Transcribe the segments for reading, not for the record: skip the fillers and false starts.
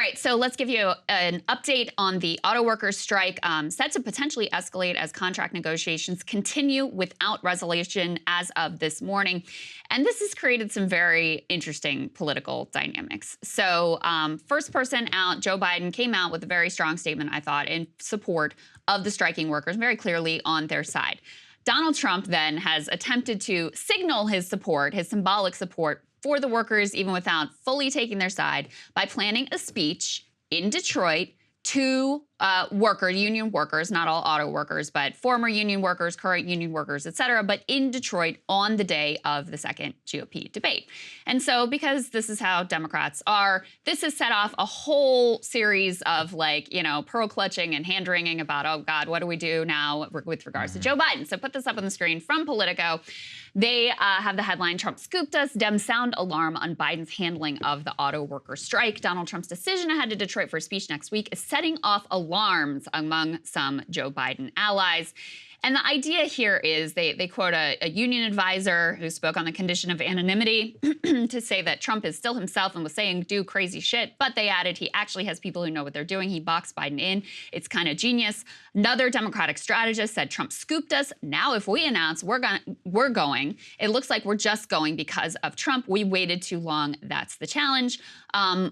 right, so let's give you an update on the auto workers strike, set to potentially escalate as contract negotiations continue without resolution as of this morning. And this has created some very interesting political dynamics. So first person out, Joe Biden, came out with a very strong statement, I thought, in support of the striking workers, very clearly on their side. Donald Trump then has attempted to signal his support, his symbolic support for the workers, even without fully taking their side, by planning a speech in Detroit to union workers, not all auto workers, but former union workers, current union workers, et cetera, but in Detroit on the day of the second GOP debate. And so because this is how Democrats are, this has set off a whole series of pearl clutching and hand wringing about, oh God, what do we do now with regards to Joe Biden? So put this up on the screen from Politico. They have the headline, Trump scooped us, Dems sound alarm on Biden's handling of the auto worker strike. Donald Trump's decision ahead to Detroit for a speech next week is setting off alarms among some Joe Biden allies. And the idea here is they quote a union advisor who spoke on the condition of anonymity to say that Trump is still himself and was saying do crazy shit. But they added he actually has people who know what they're doing. He boxed Biden in. It's kind of genius. Another Democratic strategist said Trump scooped us. Now, if we announce we're going, it looks like we're just going because of Trump. We waited too long. That's the challenge.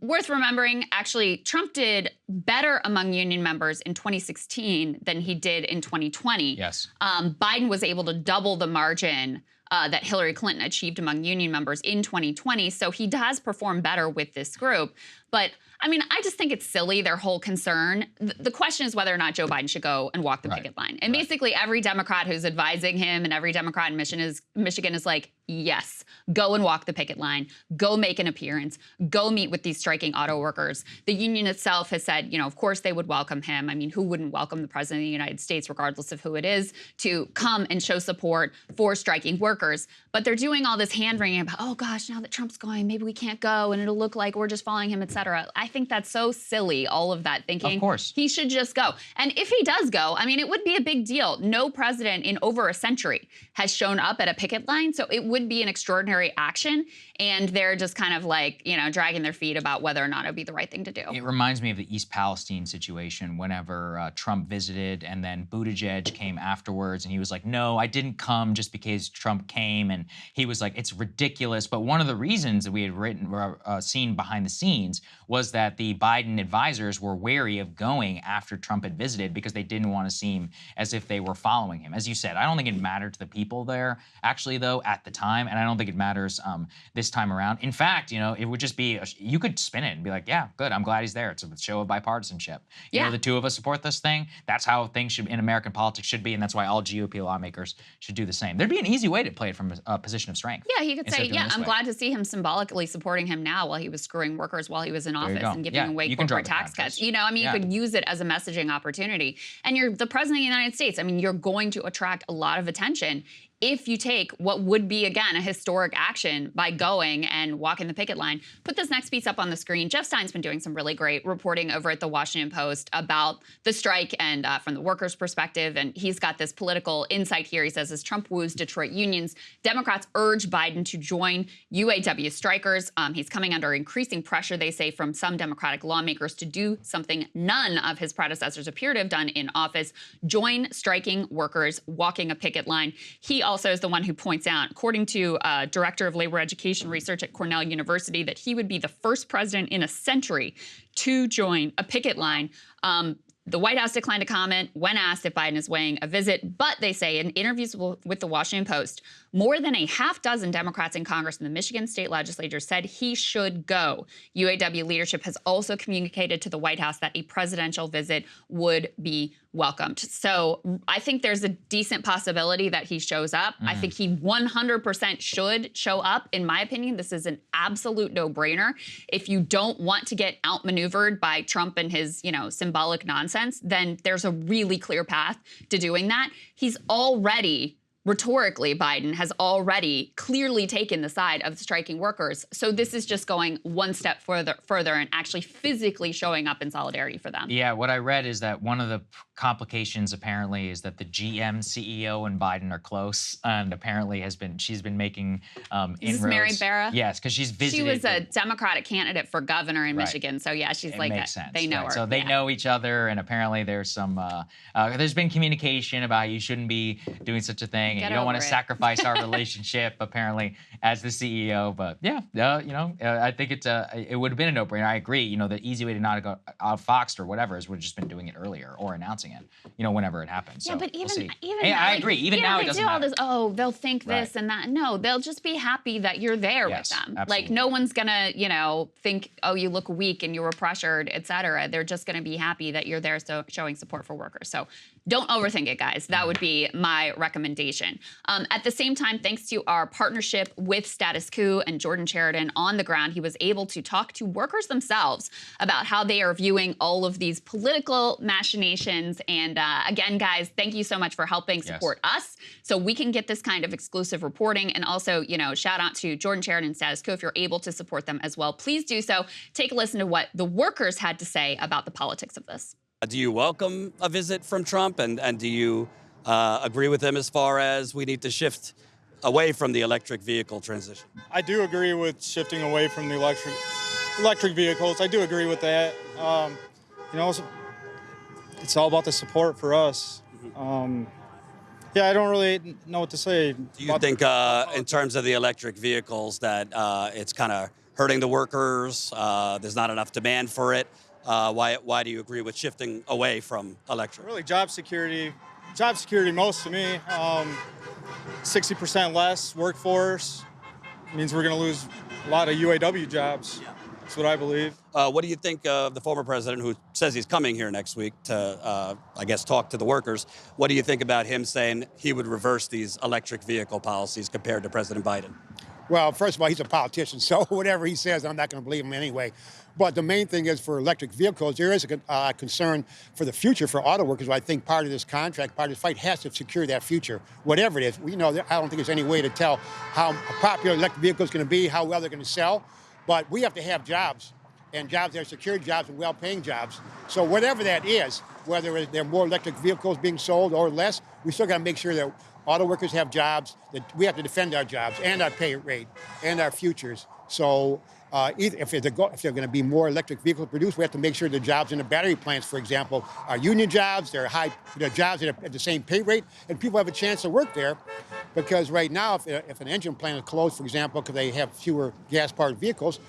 Worth remembering, actually, Trump did better among union members in 2016 than he did in 2020. Yes. Biden was able to double the margin that Hillary Clinton achieved among union members in 2020. So he does perform better with this group. But I mean, I just think it's silly, their whole concern. The question is whether or not Joe Biden should go and walk the picket line. And basically every Democrat who's advising him and every Democrat in Michigan is like, yes, go and walk the picket line, go make an appearance, go meet with these striking auto workers. The union itself has said, of course they would welcome him. I mean, who wouldn't welcome the president of the United States, regardless of who it is, to come and show support for striking workers. But they're doing all this hand-wringing about, oh gosh, now that Trump's going, maybe we can't go and it'll look like we're just following him, et cetera. I think that's so silly, all of that thinking. Of course. He should just go. And if he does go, I mean, it would be a big deal. No president in over a century has shown up at a picket line, so it would be an extraordinary action. And they're just kind of dragging their feet about whether or not it would be the right thing to do. It reminds me of the East Palestine situation whenever Trump visited and then Buttigieg came afterwards and he was like, no, I didn't come just because Trump came. And he was like, it's ridiculous. But one of the reasons that we had seen behind the scenes was that the Biden advisors were wary of going after Trump had visited because they didn't want to seem as if they were following him. As you said, I don't think it mattered to the people there, actually, though, at the time. And I don't think it matters this time around. In fact, it would just be, you could spin it and be like, yeah, good, I'm glad he's there. It's a show of bipartisanship. The two of us support this thing. That's how things should in American politics should be. And that's why all GOP lawmakers should do the same. There'd be an easy way to play it from a position of strength. Yeah, he could say, yeah, I'm glad to see him symbolically supporting him now while he was screwing workers while he was in office and giving away corporate tax cuts. You could use it as a messaging opportunity. And you're the president of the United States. I mean, you're going to attract a lot of attention if you take what would be, again, a historic action by going and walking the picket line. Put this next piece up on the screen. Jeff Stein's been doing some really great reporting over at the Washington Post about the strike and from the workers' perspective. And he's got this political insight here. He says, as Trump woos Detroit unions, Democrats urge Biden to join UAW strikers. He's coming under increasing pressure, they say, from some Democratic lawmakers to do something none of his predecessors appear to have done in office, join striking workers walking a picket line. He also is the one who points out, according to Director of Labor Education Research at Cornell University, that he would be the first president in a century to join a picket line. The White House declined to comment when asked if Biden is weighing a visit, but they say in interviews with the Washington Post, more than a half dozen Democrats in Congress and the Michigan state legislature said he should go. UAW leadership has also communicated to the White House that a presidential visit would be welcomed. So I think there's a decent possibility that he shows up. I think he 100% should show up. In my opinion, this is an absolute no-brainer. If you don't want to get outmaneuvered by Trump and his, symbolic nonsense, then there's a really clear path to doing that. He's already rhetorically, Biden has already clearly taken the side of the striking workers. So this is just going one step further and actually physically showing up in solidarity for them. Yeah, what I read is that one of the complications apparently is that the GM CEO and Biden are close, and apparently she's been making Is this Mary inroads. Barra? Yes, because she's She visited. was a Democratic candidate for governor in Right. Michigan, so yeah, she's It like makes sense. they know right? her. So they yeah. know each other, and apparently there's some there's been communication about you shouldn't be doing such a thing, and Get you don't want to over it. sacrifice our relationship apparently as the CEO. But yeah, I think it would have been a no-brainer. I agree. The easy way to not go outfoxed or whatever is we've just been doing it earlier or announcing it. Whenever it happens. Yeah, So but we'll even see. even Hey, now, I like, agree. Even now, it they doesn't do all matter. this. Oh, they'll think this Right. and that. No, they'll just be happy that you're there Yes, with them. absolutely. Like no one's gonna, think, oh, you look weak and you were pressured, et cetera. They're just gonna be happy that you're there, so showing support for workers. So don't overthink it, guys. That would be my recommendation. At the same time, thanks to our partnership with Status Quo and Jordan Sheridan on the ground, he was able to talk to workers themselves about how they are viewing all of these political machinations. And again, guys, thank you so much for helping support us so we can get this kind of exclusive reporting. And also, shout out to Jordan Sheridan and Status Quo. If you're able to support them as well, please do so. Take a listen to what the workers had to say about the politics of this. Do you welcome a visit from Trump, and do you agree with him as far as we need to shift away from the electric vehicle transition? I do agree with shifting away from the electric vehicles. I do agree with that. It's all about the support for us. I don't really know what to say. Do you think, in terms of the electric vehicles, that it's kind of hurting the workers? There's not enough demand for it. Why do you agree with shifting away from electric? Really, job security most to me. 60% less workforce means we're going to lose a lot of UAW jobs. Yeah. That's what I believe. What do you think of the former president, who says he's coming here next week to, talk to the workers? What do you think about him saying he would reverse these electric vehicle policies compared to President Biden? Well, first of all, he's a politician, so whatever he says, I'm not going to believe him anyway. But the main thing is for electric vehicles, there is a concern for the future for auto workers. I think part of this contract, part of this fight has to secure that future, whatever it is. I don't think there's any way to tell how popular electric vehicles going to be, how well they're going to sell. But we have to have jobs, and jobs that are secure jobs and well-paying jobs. So whatever that is, whether there are more electric vehicles being sold or less, we still got to make sure that auto workers have jobs, that we have to defend our jobs and our pay rate and our futures. So if there are going to be more electric vehicles produced, we have to make sure the jobs in the battery plants, for example, are union jobs, they're jobs that are at the same pay rate, and people have a chance to work there. Because right now, if an engine plant is closed, for example, because they have fewer gas-powered vehicles,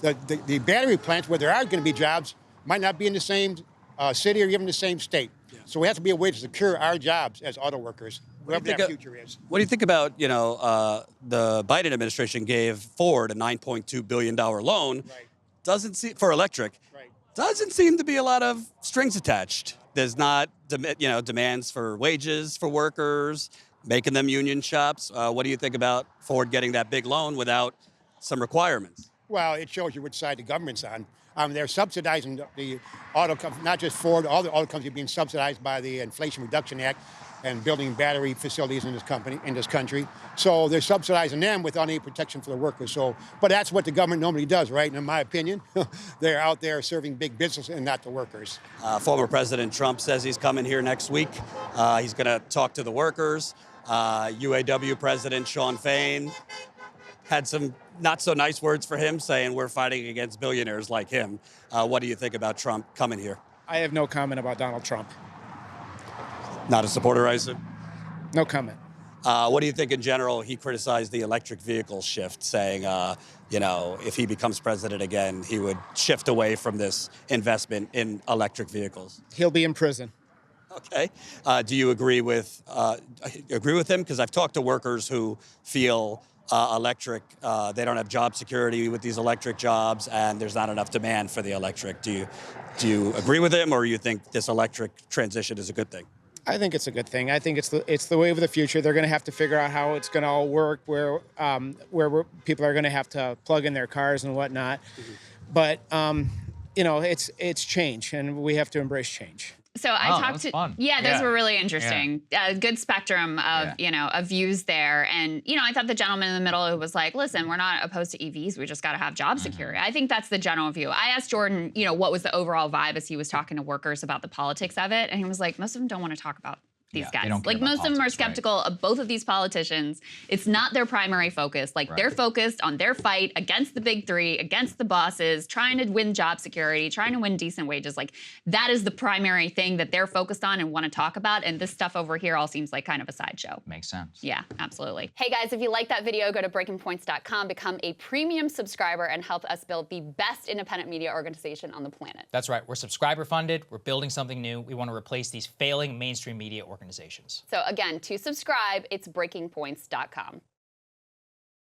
the battery plants where there are going to be jobs might not be in the same city or even the same state. Yeah. So we have to be a way to secure our jobs as auto workers, whatever that future is. What do you think about, the Biden administration gave Ford a $9.2 billion loan? Right. For electric. Right. Doesn't seem to be a lot of strings attached. There's not, demands for wages for workers, making them union shops. What do you think about Ford getting that big loan without some requirements? Well, it shows you which side the government's on. They're subsidizing the auto companies, not just Ford. All the auto companies are being subsidized by the Inflation Reduction Act and building battery facilities in this country. So they're subsidizing them without any protection for the workers. But that's what the government normally does, right? And in my opinion, they're out there serving big business and not the workers. Former President Trump says he's coming here next week. He's going to talk to the workers. UAW President Shawn Fain had some not so nice words for him, saying we're fighting against billionaires like him. What do you think about Trump coming here? I have no comment about Donald Trump. Not a supporter, I assume? No comment. What do you think in general? He criticized the electric vehicle shift, saying, if he becomes president again, he would shift away from this investment in electric vehicles. He'll be in prison. Okay. Do you agree with him? Because I've talked to workers who feel electric, they don't have job security with these electric jobs, and there's not enough demand for the electric. Do you agree with him, or you think this electric transition is a good thing? I think it's a good thing. I think it's the wave of the future. They're going to have to figure out how it's going to all work, where people are going to have to plug in their cars and whatnot. Mm-hmm. But it's change, and we have to embrace change. So I that talked was to, fun. yeah, those were really interesting. Good spectrum of, of views there. And, I thought the gentleman in the middle who was like, listen, we're not opposed to EVs. We just got to have job security. I think that's the general view. I asked Jordan, what was the overall vibe as he was talking to workers about the politics of it. And he was like, most of them don't want to talk about these guys. They don't care Like about most of them are politics, skeptical of both of these politicians. It's not their primary focus. Like they're focused on their fight against the big three, against the bosses, trying to win job security, trying to win decent wages. Like that is the primary thing that they're focused on and want to talk about. And this stuff over here all seems like kind of a sideshow. Makes sense. Yeah, absolutely. Hey guys, if you like that video, go to breakingpoints.com, become a premium subscriber and help us build the best independent media organization on the planet. That's right. We're subscriber funded. We're building something new. We want to replace these failing mainstream media organizations. So again, to subscribe, it's breakingpoints.com.